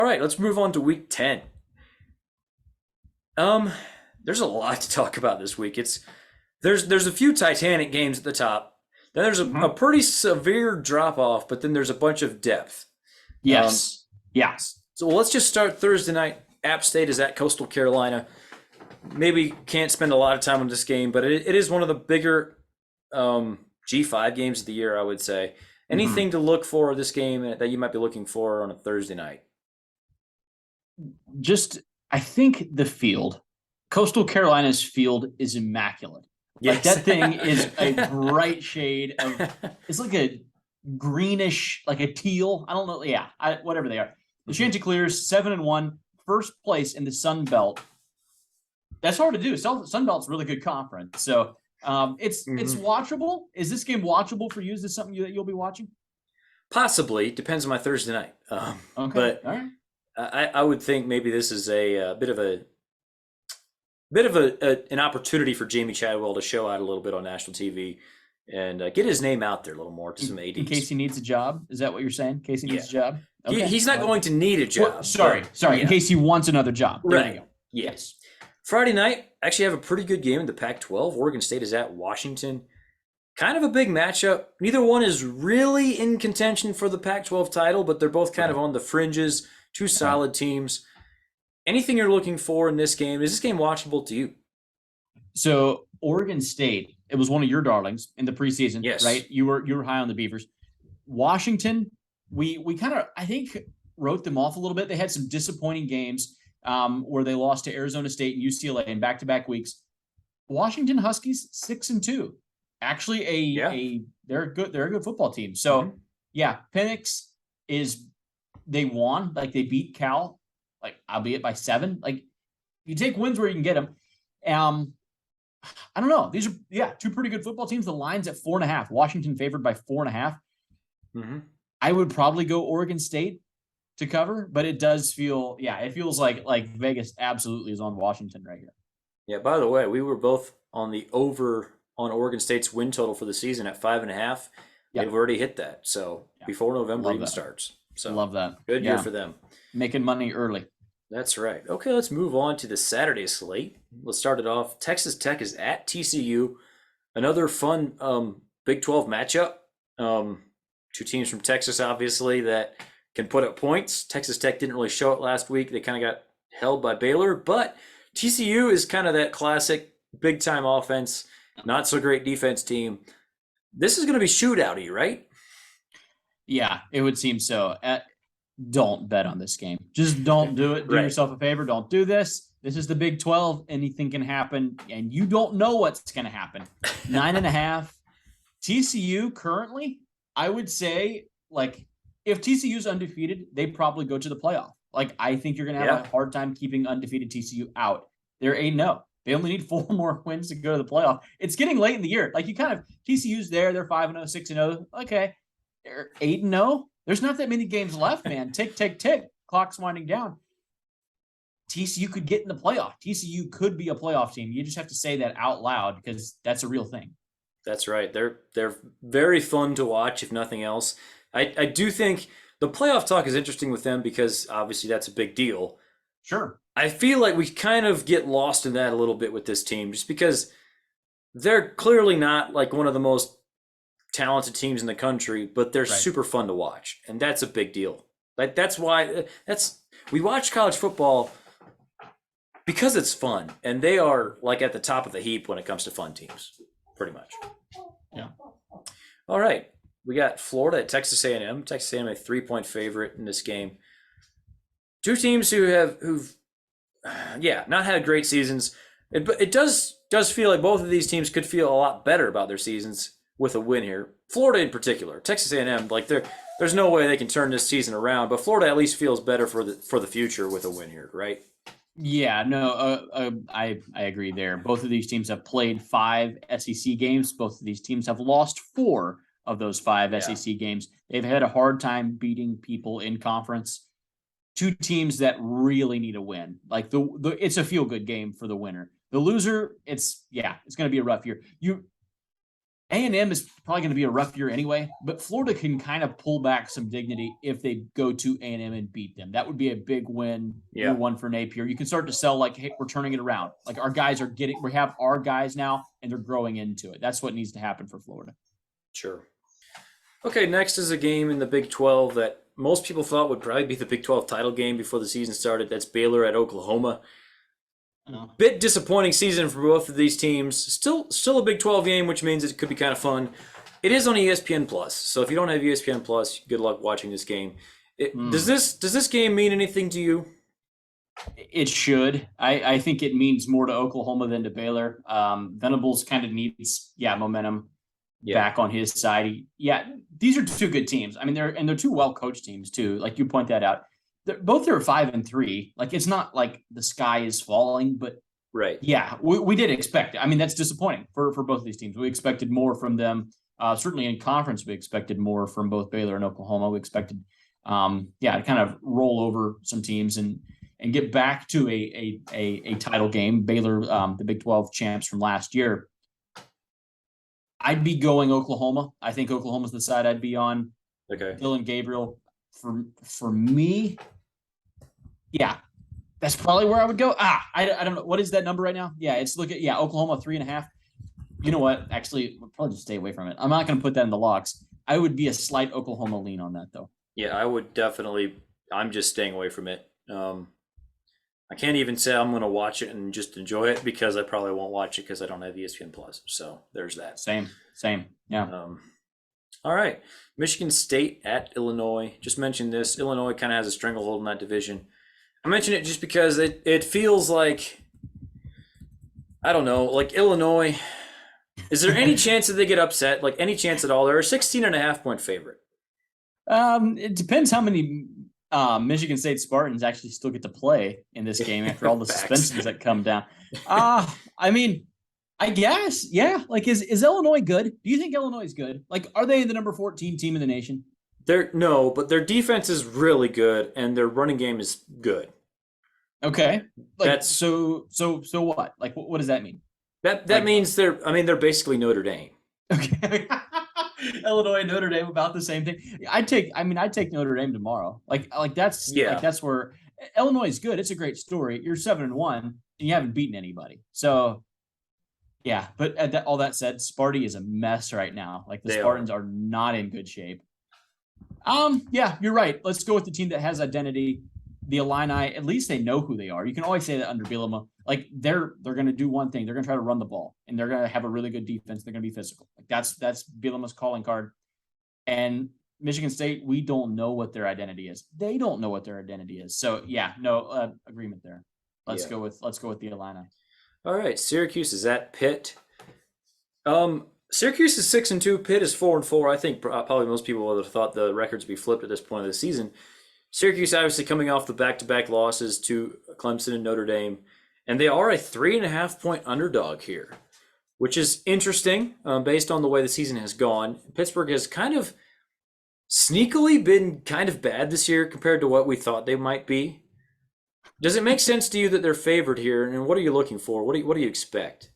All right, let's move on to week 10. Um, there's a lot to talk about this week. There's a few Titanic games at the top. Then there's a Mhm. pretty severe drop off, but then there's a bunch of depth. Um, Yes. Yeah. so let's just start Thursday night. App State is at Coastal Carolina. Maybe can't spend a lot of time on this game, but it is one of the bigger G5 games of the year, I would say. hmm Anything to look for this game that you might be looking for on a Thursday night? Just, I think the field, Coastal Carolina's field is immaculate. Like Yes. that thing is a bright shade of, it's like a greenish, like a teal. I don't know. Yeah, whatever they are. The Mhm. Chanticleers 7-1, first place in the Sun Belt. That's hard to do. Sun Belt's a really good conference, so it's Mhm. watchable. Is this game watchable for you? Is this something that you'll be watching? Possibly depends on my Thursday night. Okay, But all right. I would think maybe this is a bit of an opportunity for Jamie Chadwell to show out a little bit on national TV and get his name out there a little more to some In case ads. he needs a job, is that what you're saying? In case he Yeah, needs a job? Okay, he's not well, going to need a well, job, sorry, but sorry. In yeah, case he wants another job. There you right, go. yeah. Yes. Friday night actually have a pretty good game in the Pac-12. Oregon State is at Washington. Kind of a big matchup. Neither one is really in contention for the Pac-12 title, but they're both kind of Right. on the fringes. Two Right. solid teams. Anything you're looking for in this game? Is this game watchable to you? So Oregon State, it was one of your darlings in the preseason, Yes. right? You were high on the Beavers. Washington, we kind of I think wrote them off a little bit. They had some disappointing games where they lost to Arizona State and UCLA in back-to-back weeks. Washington Huskies 6-2. Actually, Yeah. they're a good football team. So Hmm. yeah, Penix is they won, like they beat Cal, like albeit by 7. Like you take wins where you can get them. Um, I don't know. These are two pretty good football teams. The line's at 4.5. Washington favored by 4.5. Hmm. I would probably go Oregon State to cover, but it does feel, it feels like Vegas absolutely is on Washington right here. Yeah. By the way, we were both on the over on Oregon State's win total for the season at 5.5. Yeah, They've already hit that. So yeah, before November love even that. starts. So Love that. good year Yeah, for them. making money early. That's right. Okay, let's move on to the Saturday slate. Let's start it off. Texas Tech is at TCU. Another fun Big 12 matchup. Two teams from Texas, obviously, that can put up points. Texas Tech didn't really show it last week. They kind of got held by Baylor, but TCU is kind of that classic big time offense, not so great defense team. This is going to be shootouty, right? Yeah, it would seem so. Don't bet on this game. Just don't do it. Do Right. yourself a favor. Don't do this. This is the Big 12. Anything can happen, and you don't know what's going to happen. 9.5. TCU currently, I would say, like, if TCU's undefeated, they probably go to the playoff. Like, I think you're going to have Yeah. a hard time keeping undefeated TCU out. They're 8-0. They only need 4 more wins to go to the playoff. It's getting late in the year. Like, you kind of, TCU's there. They're 5-0, 6-0. Okay. They're 8-0. There's not that many games left, man. Tick, tick, tick. Clock's winding down. TCU could get in the playoff. TCU could be a playoff team. You just have to say that out loud because that's a real thing. That's right. They're very fun to watch, if nothing else. I do think the playoff talk is interesting with them because obviously that's a big deal. Sure. I feel like we kind of get lost in that a little bit with this team just because they're clearly not like one of the most talented teams in the country, but they're Right. super fun to watch. And that's a big deal. Like that's why that's we watch college football because it's fun. And they are like at the top of the heap when it comes to fun teams, pretty much. Yeah. All right. We got Florida at Texas A&M. Texas A&M a 3-point favorite in this game. Two teams who've not had great seasons. It does feel like both of these teams could feel a lot better about their seasons with a win here. Florida in particular, Texas A&M, like there's no way they can turn this season around, but Florida at least feels better for the future with a win here, right? Yeah, no, I agree there. Both of these teams have played 5 SEC games. Both of these teams have lost 4 of those 5 Yeah. SEC games. They've had a hard time beating people in conference. Two teams that really need a win. Like the it's a feel good game for the winner. The loser, it's going to be a rough year. A&M is probably going to be a rough year anyway, but Florida can kind of pull back some dignity if they go to A&M and beat them. That would be a big win, year one for Napier. You can start to sell like, hey, we're turning it around. Like our guys are we have our guys now, and they're growing into it. That's what needs to happen for Florida. Sure. Okay, next is a game in the Big 12 that most people thought would probably be the Big 12 title game before the season started. That's Baylor at Oklahoma. Bit disappointing season for both of these teams. Still a Big 12 game, which means it could be kind of fun. It is on ESPN Plus, so if you don't have ESPN Plus, good luck watching this game. Does this game mean anything to you? It should. I think it means more to Oklahoma than to Baylor. Venables kind of needs momentum back on his side. These are two good teams. I mean, they're two well coached teams too. Like you point that out. Both are 5-3. Like it's not like the sky is falling, but right. Yeah, we did expect. I mean, that's disappointing for both of these teams. We expected more from them. Certainly in conference, we expected more from both Baylor and Oklahoma. We expected, to kind of roll over some teams and get back to a title game. Baylor, the Big 12 champs from last year. I'd be going Oklahoma. I think Oklahoma's the side I'd be on. Okay. Dylan Gabriel. For me, that's probably where I would go. I don't know. What is that number right now? It's Oklahoma 3.5. You know what? Actually, we'll probably just stay away from it. I'm not going to put that in the locks. I would be a slight Oklahoma lean on that, though. Yeah, I would definitely. I'm just staying away from it. I can't even say I'm going to watch it and just enjoy it because I probably won't watch it because I don't have ESPN Plus. So there's that. Same. Yeah. All right. Michigan State at Illinois. Just mentioned this. Illinois kind of has a stranglehold in that division. I mention it just because it feels like, I don't know, like Illinois. Is there any chance that they get upset? Like any chance at all? They're a 16.5-point favorite. It depends how many Michigan State Spartans actually still get to play in this game after all the suspensions that come down. I mean, I guess, yeah. Like, is Illinois good? Do you think Illinois is good? Like, are they the number 14 team in the nation? No, but their defense is really good, and their running game is good. Okay, like so what? Like, what does that mean? That means they're basically Notre Dame. Okay, Illinois and Notre Dame about the same thing. I'd take Notre Dame tomorrow. Like that's that's where Illinois is good. It's a great story. You're 7-1 and you haven't beaten anybody. So. Yeah, but all that said, Sparty is a mess right now. Like the Spartans are not in good shape. Yeah, you're right. Let's go with the team that has identity. The Illini, at least they know who they are. You can always say that under Bielema. Like they're going to do one thing. They're going to try to run the ball, and they're going to have a really good defense. They're going to be physical. Like that's Bielema's calling card. And Michigan State, we don't know what their identity is. They don't know what their identity is. So yeah, no agreement there. Let's go with the Illini. All right, Syracuse is at Pitt. Syracuse is 6-2. Pitt is 4-4. I think probably most people would have thought the records would be flipped at this point of the season. Syracuse obviously coming off the back-to-back losses to Clemson and Notre Dame, and they are a 3.5-point underdog here, which is interesting based on the way the season has gone. Pittsburgh has kind of sneakily been kind of bad this year compared to what we thought they might be. Does it make sense to you that they're favored here? And what are you looking for? What do you expect?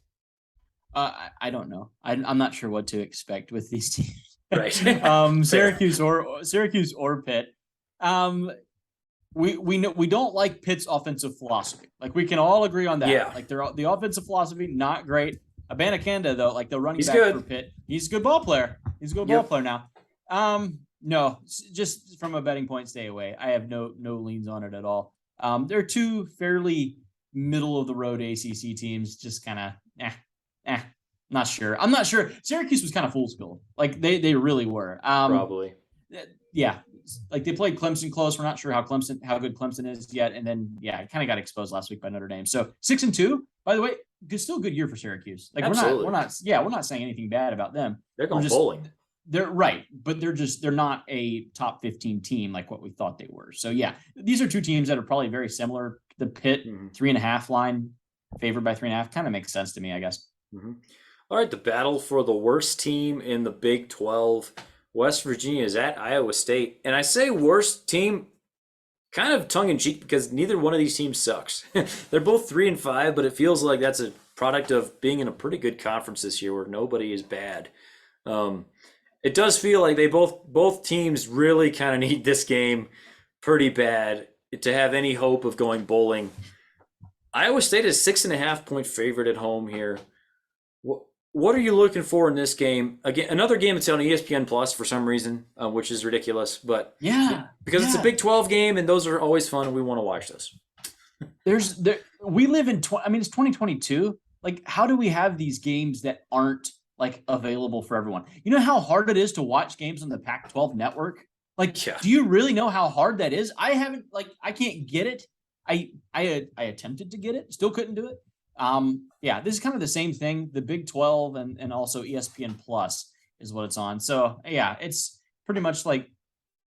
I don't know. I'm not sure what to expect with these teams. Right. Syracuse or Pitt. We know we don't like Pitt's offensive philosophy. Like we can all agree on that. Yeah. Like the offensive philosophy not great. Abanikanda though, like the running back good for Pitt, he's a good ball player. He's a good ball player now. No, just from a betting point, stay away. I have no leans on it at all. They're two fairly middle of the road ACC teams. Just kind of, not sure. I'm not sure. Syracuse was kind of fool's gold. Like they really were. Probably. Yeah. Like they played Clemson close. We're not sure how good Clemson is yet. And then, it kind of got exposed last week by Notre Dame. So 6-2, by the way, still a good year for Syracuse. Like Absolutely. we're not saying anything bad about them. They're going bowling. They're right, but they're not a top 15 team like what we thought they were. So yeah, these are two teams that are probably very similar. The Pitt 3.5 line favored by 3.5 kind of makes sense to me, I guess. Mm-hmm. All right, the battle for the worst team in the Big 12. West Virginia is at Iowa State. And I say worst team kind of tongue-in-cheek because neither one of these teams sucks. They're both 3-5, but it feels like that's a product of being in a pretty good conference this year where nobody is bad. It does feel like they both teams really kind of need this game pretty bad to have any hope of going bowling. Iowa State is 6.5 point favorite at home here. What are you looking for in this game? Again, another game that's on ESPN Plus for some reason, which is ridiculous, but Yeah, because it's a Big 12 game and those are always fun and we want to watch this. We live in it's 2022. Like, how do we have these games that aren't like available for everyone? You know how hard it is to watch games on the Pac-12 network? Like, Yeah. do you really know how hard that is? I haven't, like, I can't get it. I attempted to get it, still couldn't do it. Yeah, this is kind of the same thing. The Big 12 and also ESPN Plus is what it's on. So yeah, it's pretty much like,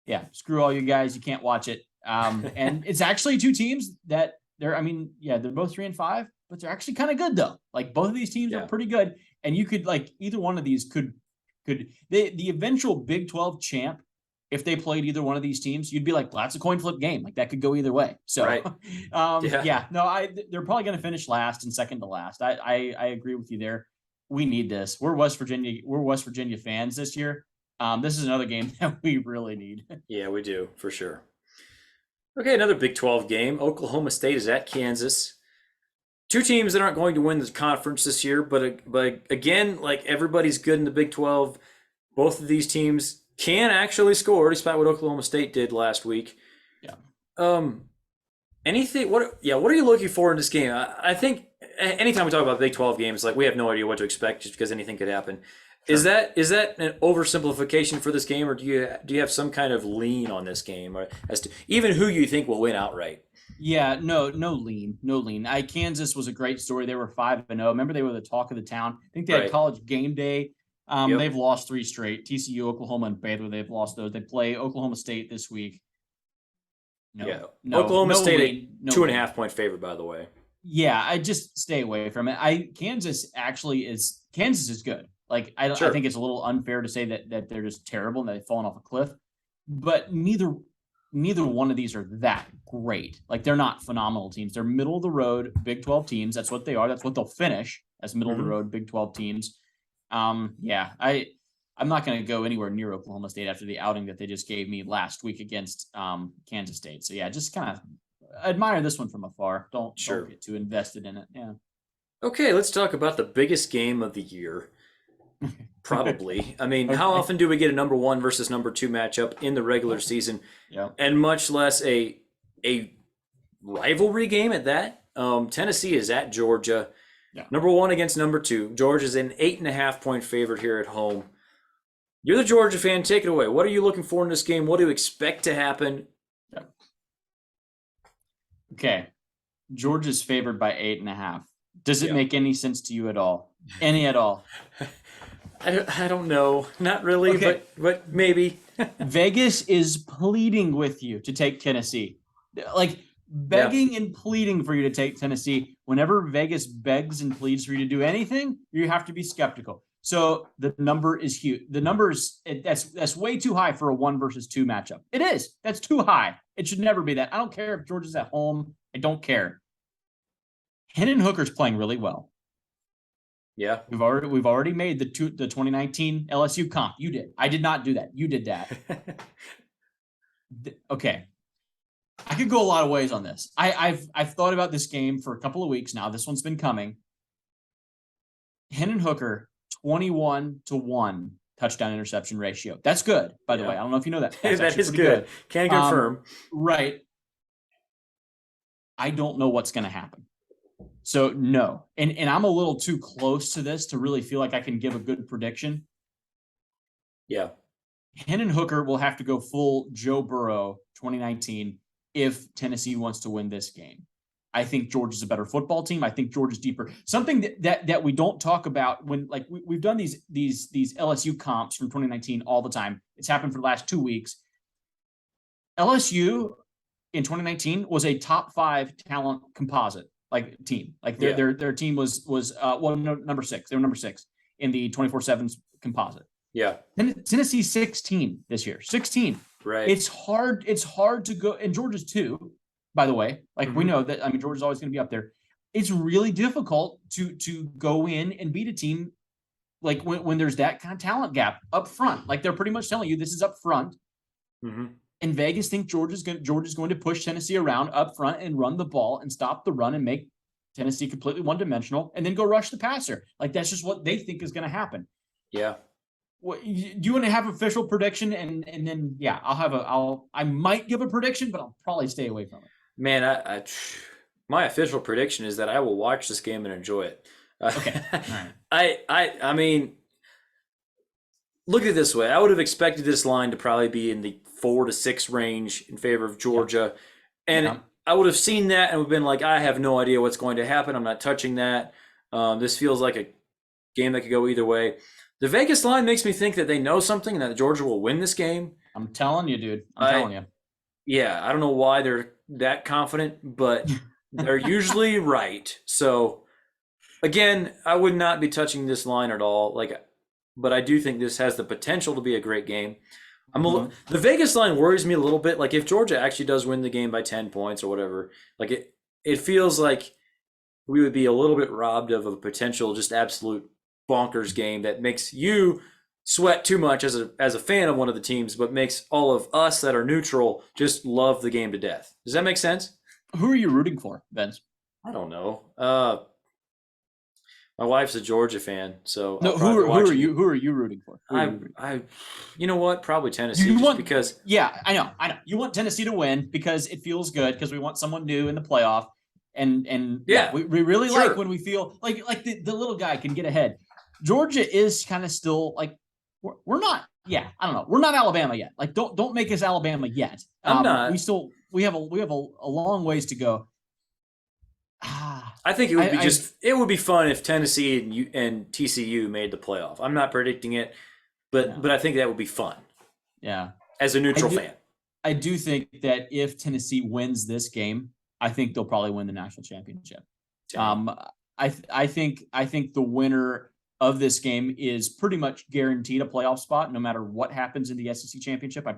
yeah, screw all you guys, you can't watch it. And it's actually two teams that they're both 3-5, but they're actually kind of good though. Like, both of these teams are pretty good, and you could, like, either one of these could the eventual Big 12 champ, if they played either one of these teams, you'd be like, well, that's a coin flip game. Like, that could go either way. So, Right. They're probably going to finish last and second to last. I agree with you there. We need this. We're West Virginia fans this year. This is another game that we really need. Yeah, we do, for sure. Okay, another Big 12 game. Oklahoma State is at Kansas. Two teams that aren't going to win the conference this year, but again, like, everybody's good in the Big 12. Both of these teams can actually score, despite what Oklahoma State did last week. Yeah. What are you looking for in this game? I think anytime we talk about Big 12 games, like, we have no idea what to expect just because anything could happen. Sure. Is that an oversimplification for this game, or do you have some kind of lean on this game, or as to even who you think will win outright? Yeah, no lean. Kansas was a great story. They were 5-0. Remember, they were the talk of the town. I think they had College Game Day. They've lost 3 straight. TCU, Oklahoma, and Baylor. They've lost those. They play Oklahoma State this week. Oklahoma State, 2.5 point favorite, by the way. Yeah, I just stay away from it. Kansas is good. Like, I think it's a little unfair to say that they're just terrible and they've fallen off a cliff. But neither one of these are that great. Like, they're not phenomenal teams. They're middle of the road Big 12 teams. That's what they are. That's what they'll finish, as middle of the road Big 12 teams. I'm not going to go anywhere near Oklahoma State after the outing that they just gave me last week against Kansas State. So yeah, just kind of admire this one from afar. Don't get too invested in it. Yeah. Okay, let's talk about the biggest game of the year. Probably. I mean, how often do we get a number 1 versus number 2 matchup in the regular season? Yeah. And much less a rivalry game at that. Tennessee is at Georgia. Yeah. Number 1 against number 2. Georgia's an 8.5 point favorite here at home. You're the Georgia fan. Take it away. What are you looking for in this game? What do you expect to happen? Yeah. Okay. Georgia's favored by 8.5. Does it make any sense to you at all? Any at all? I don't know. Not really, but maybe. Vegas is pleading with you to take Tennessee. Like, begging and pleading for you to take Tennessee. Whenever Vegas begs and pleads for you to do anything, you have to be skeptical. So the number is huge. The number is that's way too high for a 1 versus 2 matchup. It is. That's too high. It should never be that. I don't care if Georgia's at home. I don't care. Hendon Hooker's playing really well. Yeah. We've already made the 2019 LSU comp. You did. I did not do that. You did that. Okay. I could go a lot of ways on this. I've thought about this game for a couple of weeks now. This one's been coming. Hendon Hooker, 21-1 touchdown interception ratio. That's good, by the way. I don't know if you know that. That is good. Can confirm. Right. I don't know what's going to happen. So no. And I'm a little too close to this to really feel like I can give a good prediction. Yeah. Hendon Hooker will have to go full Joe Burrow 2019 if Tennessee wants to win this game. I think Georgia's a better football team. I think Georgia's deeper. Something that we don't talk about when, like, we've done these LSU comps from 2019 all the time. It's happened for the last 2 weeks. LSU in 2019 was a top 5 talent composite team. Like their team was number 6. They were number 6 in the 24/7 composite. Yeah. Tennessee 16 this year. 16. Right. It's hard to go, and Georgia's too, by the way. Like, we know that, Georgia's always going to be up there. It's really difficult to go in and beat a team like when there's that kind of talent gap up front, like they're pretty much telling you this is up front. Mm-hmm. And Vegas think Georgia's going to push Tennessee around up front and run the ball and stop the run and make Tennessee completely one-dimensional and then go rush the passer. Like that's just what they think is going to happen. Yeah. What, do you want to have official prediction and then yeah, I might give a prediction, but I'll probably stay away from it. Man, my official prediction is that I will watch this game and enjoy it. Okay. All right. I mean, look at it this way. I would have expected this line to probably be in the 4 to 6 range in favor of Georgia. Yeah. And I would have seen that and would have been like, I have no idea what's going to happen. I'm not touching that. This feels like a game that could go either way. The Vegas line makes me think that they know something and that Georgia will win this game. I'm telling you, dude. I'm telling you. Yeah, I don't know why they're that confident, but they're usually right. So, again, I would not be touching this line at all. But I do think this has the potential to be a great game. The Vegas line worries me a little bit. Like if Georgia actually does win the game by 10 points or whatever, like it feels like we would be a little bit robbed of a potential just absolute bonkers game that makes you sweat too much as a fan of one of the teams, but makes all of us that are neutral just love the game to death. Does that make sense? Who are you rooting for, Vince? I don't know. My wife's a Georgia fan, so no. Who are you rooting for? You know what? Probably Tennessee, because. Yeah, I know. You want Tennessee to win because it feels good because we want someone new in the playoff, and yeah, we really like when we feel like the little guy can get ahead. Georgia is kind of still like we're not. Yeah, I don't know. We're not Alabama yet. Like don't make us Alabama yet. I'm not. We have a long ways to go. I think it would be it would be fun if Tennessee and TCU made the playoff. I'm not predicting it, but I think that would be fun. Yeah. As a neutral fan. I do think that if Tennessee wins this game, I think they'll probably win the national championship. I think the winner of this game is pretty much guaranteed a playoff spot no matter what happens in the SEC championship. I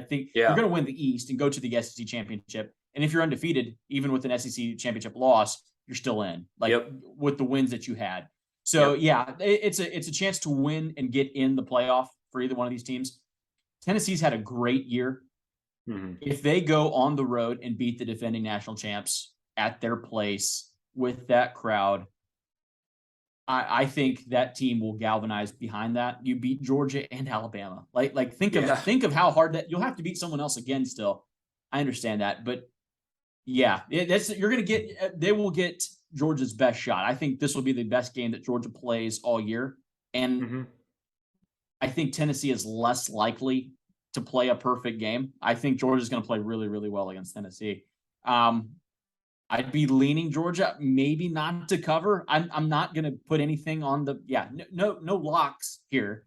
think you're going to win the East and go to the SEC championship. And if you're undefeated, even with an SEC championship loss, you're still in, with the wins that you had. So it's a chance to win and get in the playoff for either one of these teams. Tennessee's had a great year. Mm-hmm. If they go on the road and beat the defending national champs at their place with that crowd, I think that team will galvanize behind that. You beat Georgia and Alabama. Think of how hard that you'll have to beat someone else again still. I understand that, but yeah, they will get Georgia's best shot. I think this will be the best game that Georgia plays all year. And I think Tennessee is less likely to play a perfect game. I think Georgia's going to play really, really well against Tennessee. I'd be leaning Georgia, maybe not to cover. I'm not going to put anything on no locks here.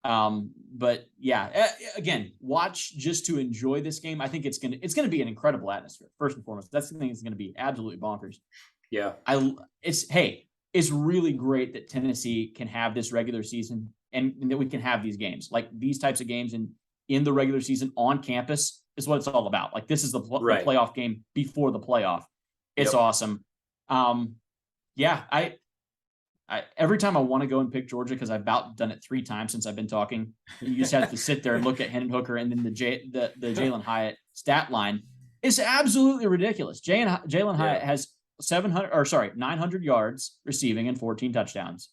But yeah, again, watch just to enjoy this game. I think it's gonna be an incredible atmosphere. First and foremost, that's the thing that's going to be absolutely bonkers. Yeah, it's really great that Tennessee can have this regular season and that we can have these games, like these types of games in the regular season on campus is what it's all about. Like this is the playoff game before the playoff. It's awesome. I every time I want to go and pick Georgia, because I've about done it 3 times since I've been talking, you just have to sit there and look at Hendon Hooker and then the Jalen Hyatt stat line. It's absolutely ridiculous. Jalen Hyatt has 900 yards receiving and 14 touchdowns.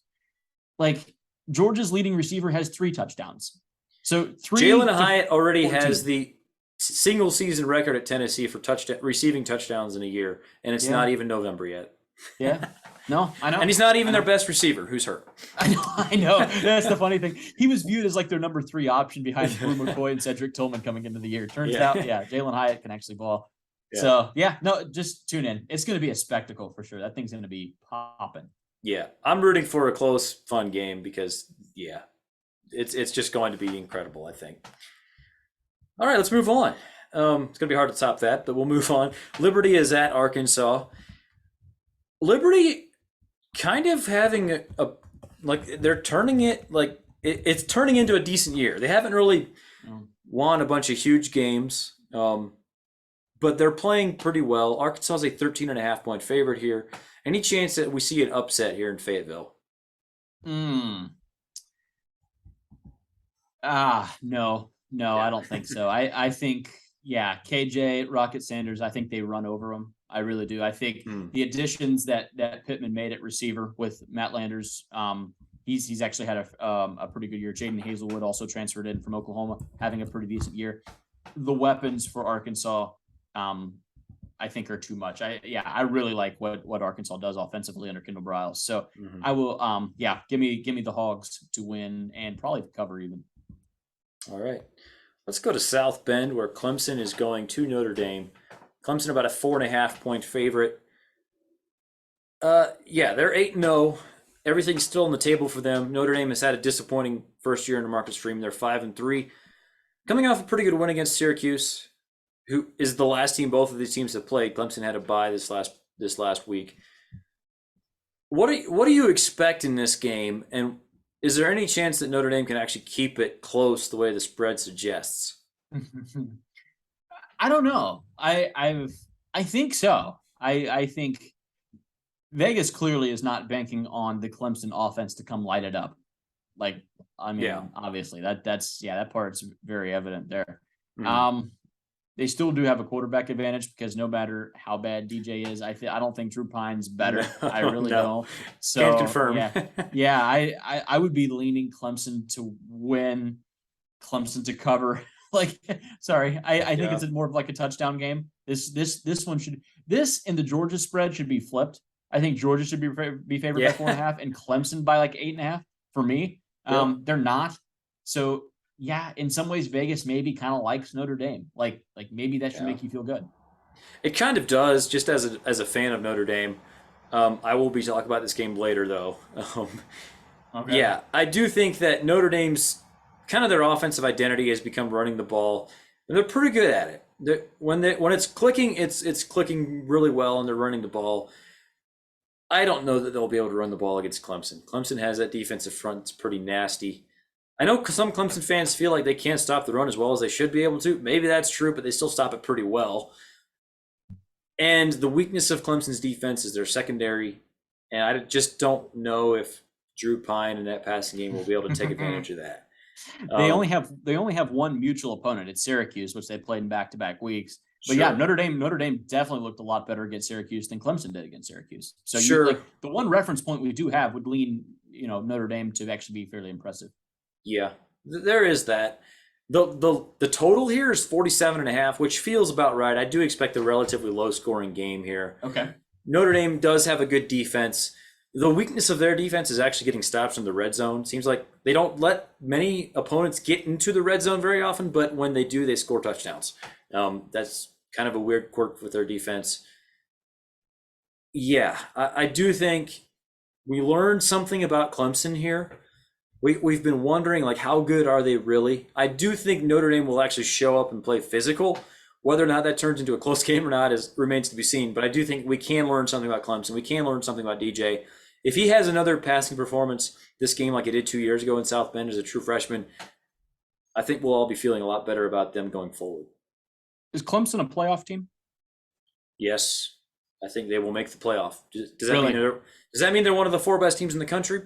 Like Georgia's leading receiver has 3 touchdowns. So Jalen Hyatt already 14. Has the single season record at Tennessee for receiving touchdowns in a year, and it's not even November yet. Yeah. No, I know. And he's not even their best receiver, who's hurt. I know. That's the funny thing. He was viewed as like their number 3 option behind Brew McCoy and Cedric Tillman coming into the year. Turns out, Jalen Hyatt can actually ball. Yeah. So, just tune in. It's going to be a spectacle for sure. That thing's going to be popping. Yeah. I'm rooting for a close, fun game because, it's just going to be incredible, I think. All right, let's move on. It's going to be hard to top that, but we'll move on. Liberty is at Arkansas. Liberty kind of having they're turning it it's turning into a decent year. They haven't really won a bunch of huge games, but they're playing pretty well. Arkansas is a 13.5 point favorite here. Any chance that we see an upset here in Fayetteville? No, I Yeah. don't think so. I think, yeah, KJ, Rocket Sanders, I think they run over them. I really do. I think Hmm. the additions that Pittman made at receiver with Matt Landers, he's actually had a pretty good year. Jaden Hazelwood also transferred in from Oklahoma, having a pretty decent year. The weapons for Arkansas, um, I think are too much. I really like what Arkansas does offensively under Kendall Briles. So Hmm. I will give me the Hogs to win and probably cover even. All right. Let's go to South Bend, where Clemson is going to Notre Dame. Clemson about a 4.5 point favorite. Yeah, they're 8-0. Everything's still on the table for them. Notre Dame has had a disappointing first year under Marcus Freeman. They're 5-3, coming off a pretty good win against Syracuse, who is the last team both of these teams have played. Clemson had a bye this last week. What do you expect in this game, and is there any chance that Notre Dame can actually keep it close the way the spread suggests? I don't know. I think so. I think Vegas clearly is not banking on the Clemson offense to come light it up. Like, I Yeah. mean, obviously that part's very evident there. Mhm. Um, they still do have a quarterback advantage because no matter how bad DJ is, I don't think Drew Pine's No, better. I really no, don't. can't So confirm. yeah. I would be leaning Clemson to win, Clemson to cover. Like, sorry, I think Yeah, it's more of like a touchdown game. This one should, this and the Georgia spread should be flipped. I think Georgia should be favored by yeah, 4.5 and Clemson by like 8.5 for me. yep, They're not. So yeah, in some ways Vegas maybe kind of likes Notre Dame. Like maybe that should yeah. make you feel good. It kind of does. Just as a fan of Notre Dame, I will be talking about this game later, though. Okay. Yeah, I do think that Notre Dame's kind of their offensive identity has become running the ball, and they're pretty good at it. When it's clicking, it's clicking really well, and they're running the ball. I don't know that they'll be able to run the ball against Clemson. Clemson has that defensive front that's pretty nasty. I know some Clemson fans feel like they can't stop the run as well as they should be able to. Maybe that's true, but they still stop it pretty well. And the weakness of Clemson's defense is their secondary, and I just don't know if Drew Pine in that passing game will be able to take advantage of that. Um, They only have one mutual opponent. It's Syracuse, which they played in back-to-back weeks. But yeah, sure, Notre Dame definitely looked a lot better against Syracuse than Clemson did against Syracuse. So you, sure, like, the one reference point we do have would lean, Notre Dame to actually be fairly impressive. yeah, there is that. The total here is 47.5, which feels about right. I do expect a relatively low scoring game here. Okay. Notre Dame does have a good defense. The weakness of their defense is actually getting stops in the red zone. Seems like they don't let many opponents get into the red zone very often, but when they do, they score touchdowns. That's kind of a weird quirk with their defense. Yeah, I do think we learned something about Clemson here. We've been wondering, like, how good are they really? I do think Notre Dame will actually show up and play physical. Whether or not that turns into a close game or not remains to be seen. But I do think we can learn something about Clemson. We can learn something about DJ. If he has another passing performance this game like he did 2 years ago in South Bend as a true freshman, I think we'll all be feeling a lot better about them going forward. Is Clemson a playoff team? Yes, I think they will make the playoff. Does that mean Really? they're one of the four best teams in the country?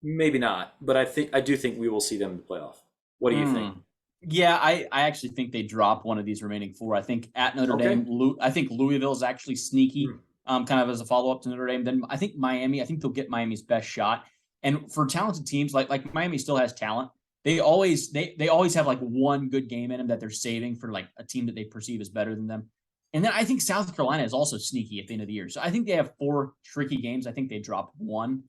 Maybe not, but I do think we will see them in the playoff. What do you think? Mm. Yeah, I actually think they drop one of these remaining four. I think at Notre Okay. Dame, I think Louisville is actually sneaky, Hmm. kind of as a follow up to Notre Dame. Then I think Miami. I think they'll get Miami's best shot. And for talented teams, like Miami still has talent. They always have like one good game in them that they're saving for like a team that they perceive as better than them. And then I think South Carolina is also sneaky at the end of the year. So I think they have four tricky games. I think they drop one.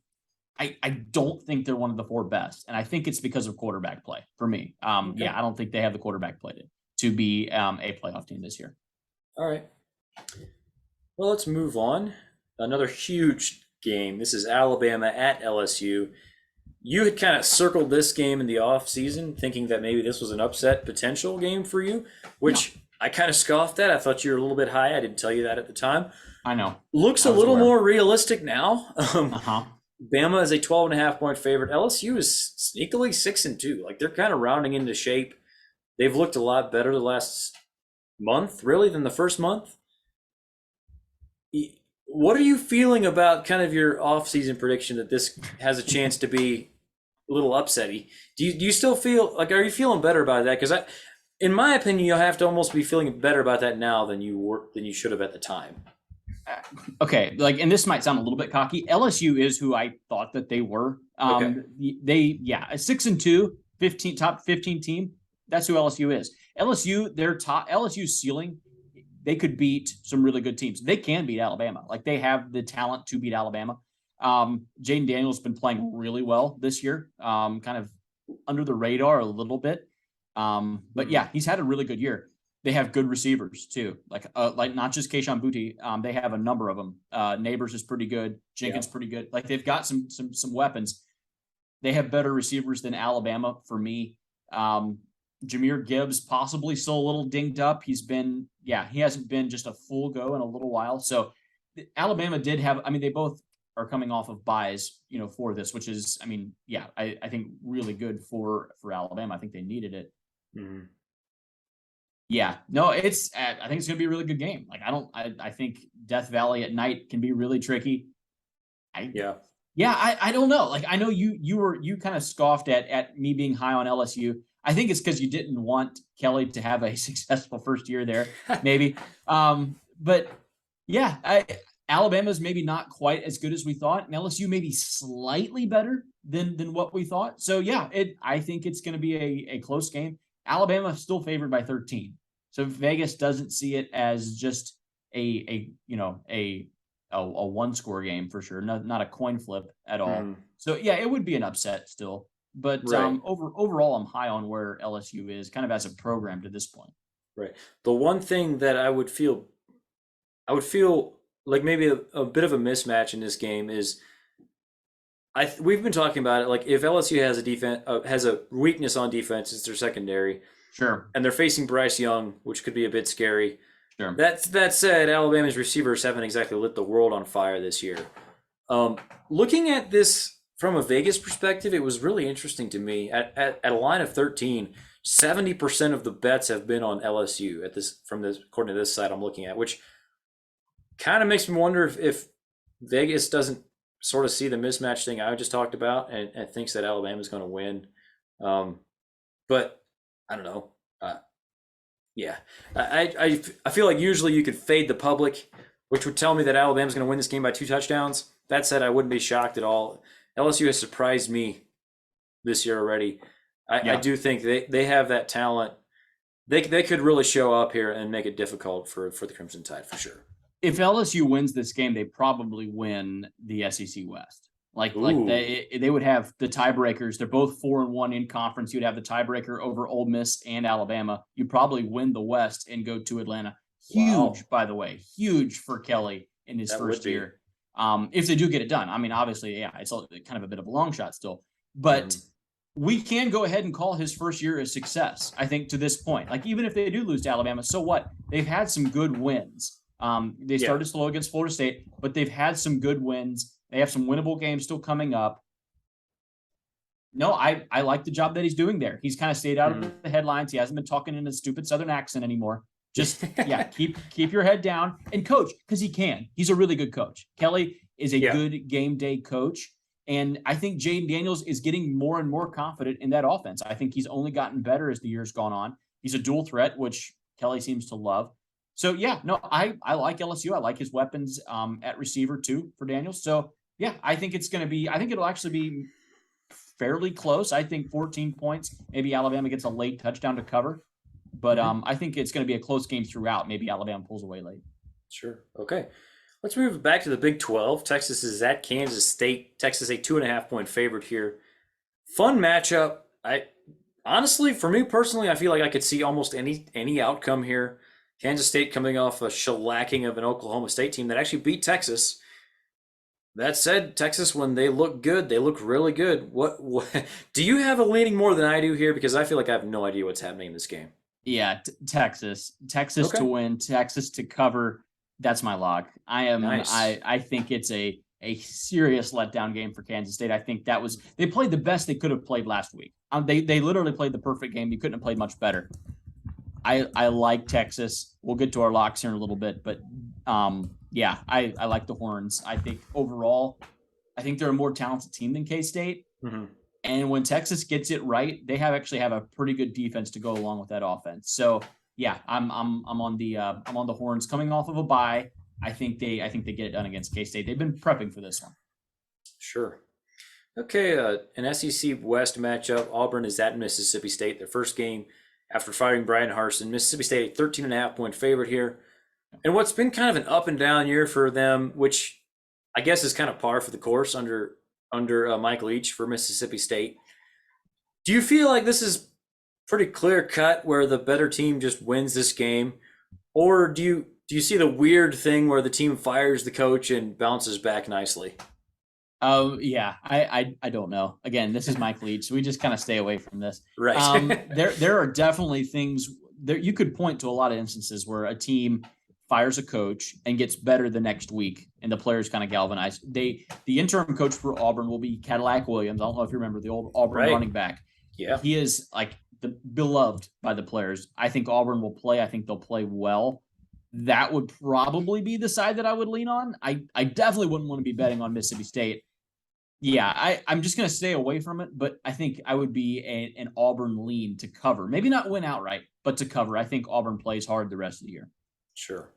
I don't think they're one of the four best, and I think it's because of quarterback play for me. Okay. Yeah, I don't think they have the quarterback play to be a playoff team this year. All right. Well, let's move on. Another huge game. This is Alabama at LSU. You had kind of circled this game in the off season, thinking that maybe this was an upset potential game for you, Yeah, which I kind of scoffed at. I thought you were a little bit high. I didn't tell you that at the time. I know. Looks I a was little aware. more realistic now. Uh-huh. Bama is a 12.5 point favorite. LSU is sneakily 6-2. Like, they're kind of rounding into shape. They've looked a lot better the last month, really, than the first month. What are you feeling about kind of your off-season prediction that this has a chance to be little upsetty. Do you still feel like, are you feeling better about that? Because in my opinion, you'll have to almost be feeling better about that now than you should have at the time. Okay, like, and this might sound a little bit cocky. LSU is who I thought that they were. Okay. A 6-2, top 15 team. That's who LSU is. LSU's ceiling, they could beat some really good teams. They can beat Alabama. Like, they have the talent to beat Alabama. Jaden Daniels been playing really well this year, kind of under the radar a little bit. But yeah, he's had a really good year. They have good receivers too, like not just Keishawn Booty. They have a number of them. Neighbors is pretty good. Jenkins pretty good. Like, they've got some weapons. They have better receivers than Alabama for me. Jahmyr Gibbs possibly still a little dinged up. He hasn't been just a full go in a little while. So Alabama did have, I mean, they both are coming off of buys, for this, which is, I mean, yeah, I think really good for Alabama. I think they needed it. Mm-hmm. Yeah, no, I think it's going to be a really good game. Like, I think Death Valley at night can be really tricky. I don't know. Like, I know you kind of scoffed at me being high on LSU. I think it's because you didn't want Kelly to have a successful first year there, maybe. But yeah, Alabama's maybe not quite as good as we thought, and LSU maybe slightly better than what we thought. So yeah, I think it's going to be a close game. Alabama still favored by 13. So Vegas doesn't see it as just a one-score game for sure, not a coin flip at all. Mm. So yeah, it would be an upset still. But right. Overall, I'm high on where LSU is kind of as a program to this point. Right. The one thing that I would feel like maybe a bit of a mismatch in this game is we've been talking about it. Like, if LSU has a weakness on defense, it's their secondary. Sure. And they're facing Bryce Young, which could be a bit scary. Sure. That said, Alabama's receivers haven't exactly lit the world on fire this year. Looking at this from a Vegas perspective, it was really interesting to me. At a line of 13, 70% of the bets have been on LSU according to this site I'm looking at, which kind of makes me wonder if Vegas doesn't sort of see the mismatch thing I just talked about and thinks that Alabama's going to win. But I don't know. Yeah, I feel like usually you could fade the public, which would tell me that Alabama's going to win this game by 2 touchdowns. That said, I wouldn't be shocked at all. LSU has surprised me this year already. I do think they have that talent. They could really show up here and make it difficult for the Crimson Tide for sure. If LSU wins this game, they probably win the SEC West. Like they would have the tiebreakers. They're both 4-1 in conference. You'd have the tiebreaker over Ole Miss and Alabama. You probably win the West and go to Atlanta. Huge, by the way, huge for Kelly in his first year. If they do get it done. I mean, obviously, yeah, it's kind of a bit of a long shot still, but we can go ahead and call his first year a success. I think to this point, like, even if they do lose to Alabama, so what? They've had some good wins. They started slow against Florida State, but they've had some good wins. They have some winnable games still coming up. No, I like the job that he's doing there. He's kind of stayed out of the headlines. He hasn't been talking in a stupid Southern accent anymore. Just keep your head down and coach, because he can. He's a really good coach. Kelly is a good game day coach. And I think Jaden Daniels is getting more and more confident in that offense. I think he's only gotten better as the year's gone on. He's a dual threat, which Kelly seems to love. So yeah, no, I like LSU. I like his weapons at receiver too for Daniels. So yeah, I think it'll actually be fairly close. I think 14 points. Maybe Alabama gets a late touchdown to cover. But I think it's going to be a close game throughout. Maybe Alabama pulls away late. Sure. Okay. Let's move back to the Big 12. Texas is at Kansas State. Texas a 2.5-point favorite here. Fun matchup. Honestly, for me personally, I feel like I could see almost any outcome here. Kansas State coming off a shellacking of an Oklahoma State team that actually beat Texas. That said, Texas, when they look good, they look really good. What do you have a leaning more than I do here? Because I feel like I have no idea what's happening in this game. Yeah, Texas to win, Texas to cover. That's my lock. Nice. I think it's a serious letdown game for Kansas State. I think they played the best they could have played last week. They literally played the perfect game. You couldn't have played much better. I like Texas. We'll get to our locks here in a little bit, but yeah, I like the Horns. I think overall, I think they're a more talented team than K-State. And when Texas gets it right, they actually have a pretty good defense to go along with that offense. So yeah, I'm on the Horns coming off of a bye. I think they get it done against K-State. They've been prepping for this one. Sure. Okay, an SEC West matchup. Auburn is at Mississippi State. Their first game after firing Brian Harsin. Mississippi State, 13.5-point favorite here. And what's been kind of an up and down year for them, which I guess is kind of par for the course under Mike Leach for Mississippi State. Do you feel like this is pretty clear cut where the better team just wins this game? Or do you see the weird thing where the team fires the coach and bounces back nicely? Oh yeah, I don't know. Again, this is Mike Leach, so we just kind of stay away from this. Right. There are definitely things there. You could point to a lot of instances where a team fires a coach and gets better the next week, and the players kind of galvanize. The interim coach for Auburn will be Cadillac Williams. I don't know if you remember the old Auburn running back. Yeah, he is like the beloved by the players. I think Auburn will play. I think they'll play well. That would probably be the side that I would lean on. I definitely wouldn't want to be betting on Mississippi State. Yeah, I'm just going to stay away from it, but I think I would be an Auburn lean to cover. Maybe not win outright, but to cover. I think Auburn plays hard the rest of the year. Sure.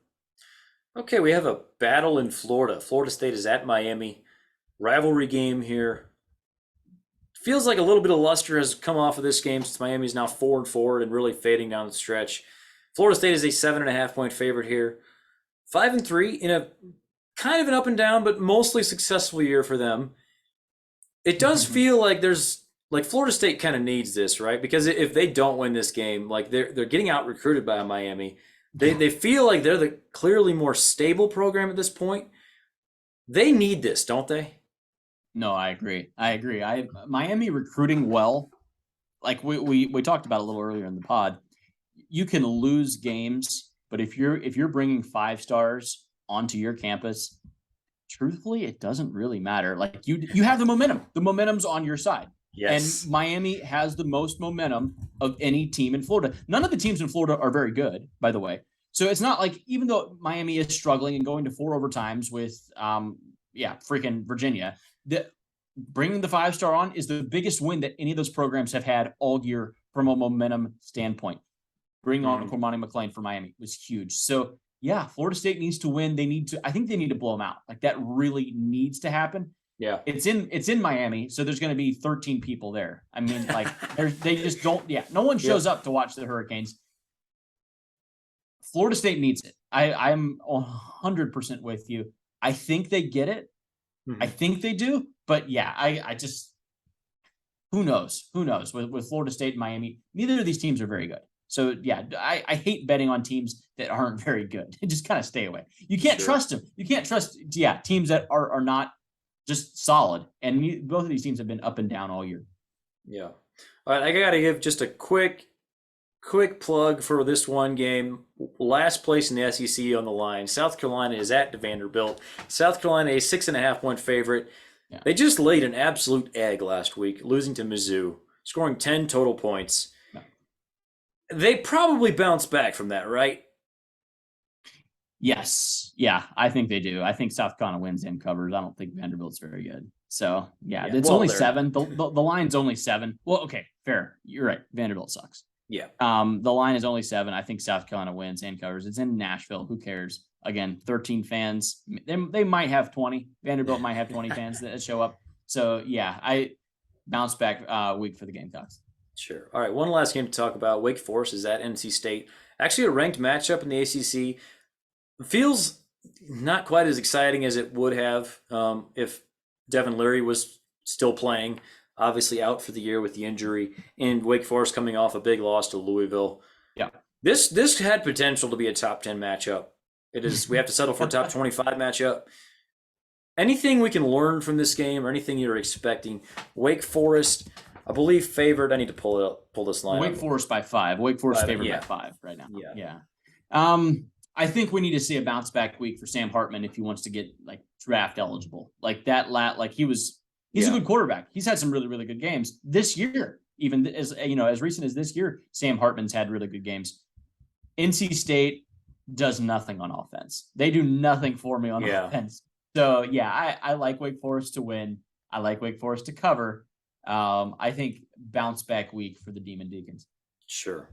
Okay, we have a battle in Florida. Florida State is at Miami. Rivalry game here. Feels like a little bit of luster has come off of this game since Miami is now 4-4 and really fading down the stretch. Florida State is a 7.5-point favorite here. 5-3 in a kind of an up and down, but mostly successful year for them. It does feel like Florida State kind of needs this, right? Because if they don't win this game, like they're getting out recruited by Miami. They feel like they're the clearly more stable program at this point. They need this, don't they? No, I agree. Miami recruiting well. Like we talked about a little earlier in the pod. You can lose games, but if you're bringing 5 stars onto your campus, truthfully, it doesn't really matter. Like you have the momentum. The momentum's on your side. Yes. And Miami has the most momentum of any team in Florida. None of the teams in Florida are very good, by the way. So it's not like, even though Miami is struggling and going to 4 overtimes with freaking Virginia, bringing the 5-star on is the biggest win that any of those programs have had all year from a momentum standpoint. Bringing on Cormani McClain for Miami was huge. So yeah, Florida State needs to win. I think they need to blow them out. Like that really needs to happen. Yeah. It's in Miami, so there's going to be 13 people there. I mean, like they just don't. Yeah, no one shows up to watch the Hurricanes. Florida State needs it. I'm 100% with you. I think they get it. I think they do. But yeah, I just who knows with Florida State and Miami. Neither of these teams are very good. So yeah, I hate betting on teams that aren't very good. Just kind of stay away. You can't trust them. You can't trust teams that are not just solid. And both of these teams have been up and down all year. Yeah. All right, I got to give just a quick plug for this one game. Last place in the SEC on the line. South Carolina is at Vanderbilt. South Carolina, a 6.5-point favorite. Yeah. They just laid an absolute egg last week, losing to Mizzou, scoring 10 total points. No. They probably bounce back from that, right? Yes. Yeah, I think they do. I think South Carolina wins and covers. I don't think Vanderbilt's very good. So, it's only 7. The line's only 7. Well, okay, fair. You're right. Vanderbilt sucks. Yeah. The line is only 7. I think South Carolina wins and covers. It's in Nashville. Who cares? Again, 13 fans. They might have 20. Vanderbilt might have 20 fans that show up. So, yeah, I bounce back week for the Gamecocks. Sure. All right, one last game to talk about. Wake Forest is at NC State. Actually, a ranked matchup in the ACC. Feels not quite as exciting as it would have if Devin Leary was still playing. Obviously out for the year with the injury, and Wake Forest coming off a big loss to Louisville. Yeah, this had potential to be a top 10 matchup. It is. We have to settle for a top 25 matchup. Anything we can learn from this game, or anything you're expecting? Wake Forest, I believe, favored. I need to pull this line. Wake Forest by 5. Wake Forest favored by 5 right now. Yeah. I think we need to see a bounce back week for Sam Hartman if he wants to get like draft eligible. Like that, he's a good quarterback. He's had some really, really good games this year. Even as recent as this year, Sam Hartman's had really good games. NC State does nothing on offense. They do nothing for me on offense. So yeah, I like Wake Forest to win. I like Wake Forest to cover. I think bounce back week for the Demon Deacons. Sure.